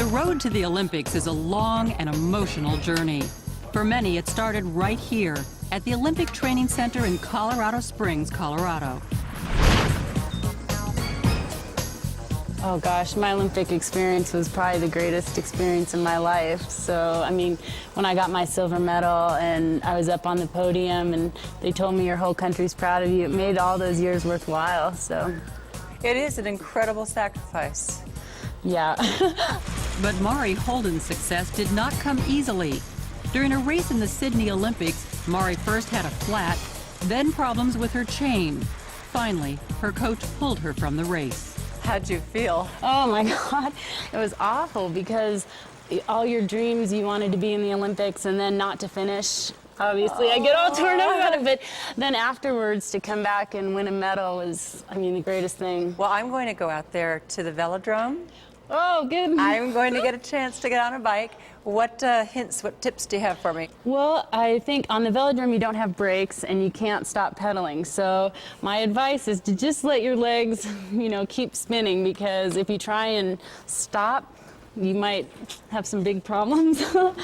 road to the Olympics is a long and emotional journey. For many, it started right here at the Olympic Training Center in Colorado Springs, Colorado. Oh gosh, my Olympic experience was probably the greatest experience in my life. So, I mean, when I got my silver medal and I was up on the podium and they told me your whole country's proud of you, it made all those years worthwhile, so. It is an incredible sacrifice. Yeah. But Mari Holden's success did not come easily. During a race in the Sydney Olympics, Mari first had a flat, then problems with her chain. Finally, her coach pulled her from the race. How'd you feel? Oh my God, it was awful because all your dreams, you wanted to be in the Olympics and then not to finish. Obviously, I get all torn up about it, but then afterwards to come back and win a medal was, I mean, the greatest thing. Well, I'm going to go out there to the Veladrome. Oh, good. I'm going to get a chance to get on a bike. What hints, what tips do you have for me? Well, I think on the Veladrome you don't have brakes and you can't stop pedaling. So my advice is to just let your legs, you know, keep spinning, because if you try and stop, you might have some big problems. The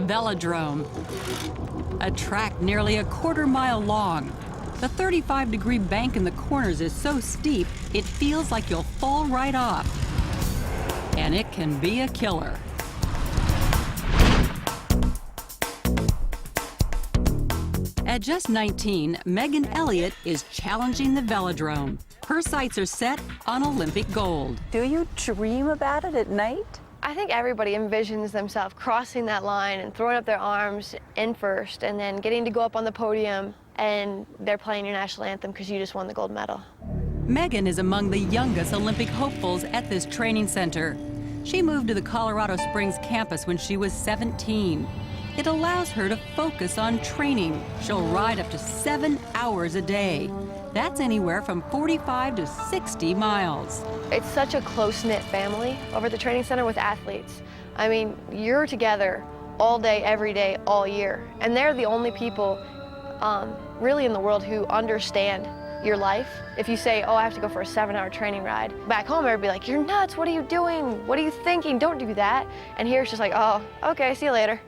Veladrome, a track nearly a quarter-mile long. The 35-degree bank in the corners is so steep, it feels like you'll fall right off. And it can be a killer. At just 19, Megan Elliott is challenging the Veladrome. Her sights are set on Olympic gold. Do you dream about it at night? I think everybody envisions themselves crossing that line and throwing up their arms in first and then getting to go up on the podium and they're playing your national anthem because you just won the gold medal. Megan is among the youngest Olympic hopefuls at this training center. She moved to the Colorado Springs campus when she was 17. It allows her to focus on training. She'll ride up to 7 hours a day. That's anywhere from 45 to 60 miles. It's such a close-knit family over at the training center with athletes. I mean, you're together all day, every day, all year. And they're the only people really in the world who understand your life. If you say, oh, I have to go for a 7-hour training ride, back home everybody be like, you're nuts, what are you doing? What are you thinking? Don't do that. And here it's just like, oh, okay, see you later.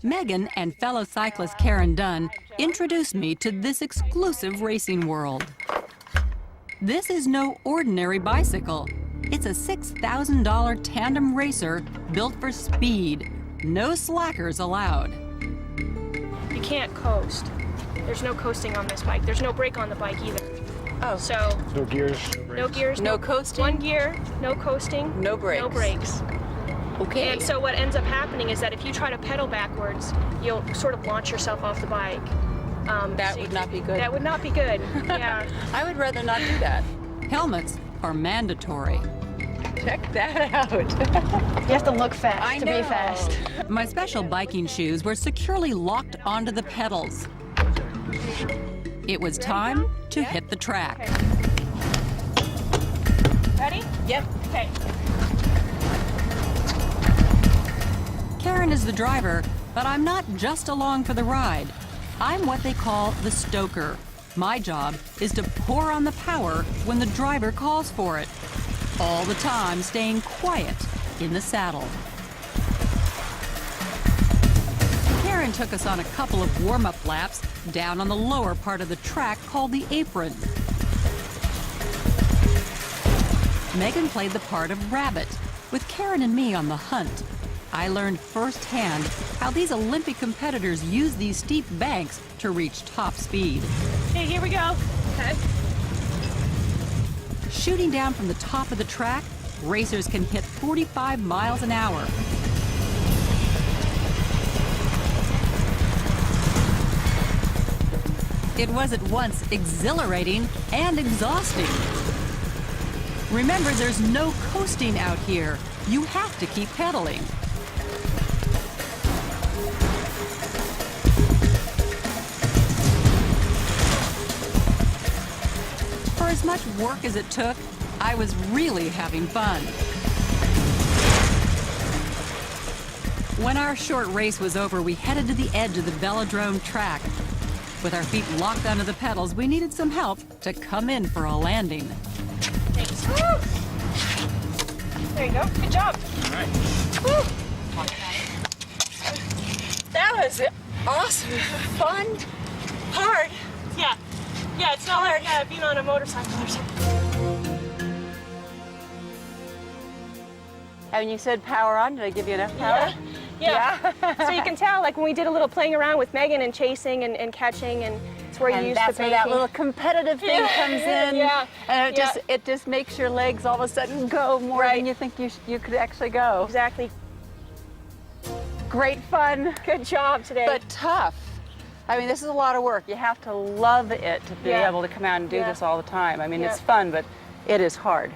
Megan and fellow cyclist Karen Dunne introduced me to this exclusive racing world. This is no ordinary bicycle. It's a $6,000 tandem racer built for speed. No slackers allowed. You can't coast. There's no coasting on this bike. There's no brake on the bike either. Oh. So No gears, no gears, No coasting? One gear, no coasting, No brakes. no brakes. Okay. And so what ends up happening is that if you try to pedal backwards, you'll sort of launch yourself off the bike. That would not be good. That would not be good. Yeah. I would rather not do that. Helmets are mandatory. Check that out. You have to look fast to be fast. My special biking shoes were securely locked onto the pedals. It was time to hit the track. Ready? Yep. Okay. Karen is the driver, but I'm not just along for the ride. I'm what they call the stoker. My job is to pour on the power when the driver calls for it. All the time staying quiet in the saddle. Karen took us on a couple of warm-up laps down on the lower part of the track called the apron. Megan played the part of rabbit, with Karen and me on the hunt. I learned firsthand how these Olympic competitors use these steep banks to reach top speed. Okay, here we go. Okay. Shooting down from the top of the track, racers can hit 45 miles an hour. It was at once exhilarating and exhausting. Remember, there's no coasting out here. You have to keep pedaling. For as much work as it took, I was really having fun. When our short race was over, we headed to the edge of the Veladrome track. With our feet locked onto the pedals, we needed some help to come in for a landing. There you go. Good job. All right. Woo. That was awesome. Fun. Hard. Yeah. Yeah, it's not like being on a motorcycle or something. And you said power on. Did I give you enough power? Yeah. So you can tell, like when we did a little playing around with Megan and chasing and catching, and it's where you And use that's the where banking. that little competitive thing comes in. Yeah. And Yeah. it just makes your legs all of a sudden go more Right. than you think you could actually go. Exactly. Great fun, Good job today. but tough. I mean, this is a lot of work. You have to love it to be Yeah. able to come out and do Yeah. this all the time. I mean, Yeah. it's fun, but it is hard.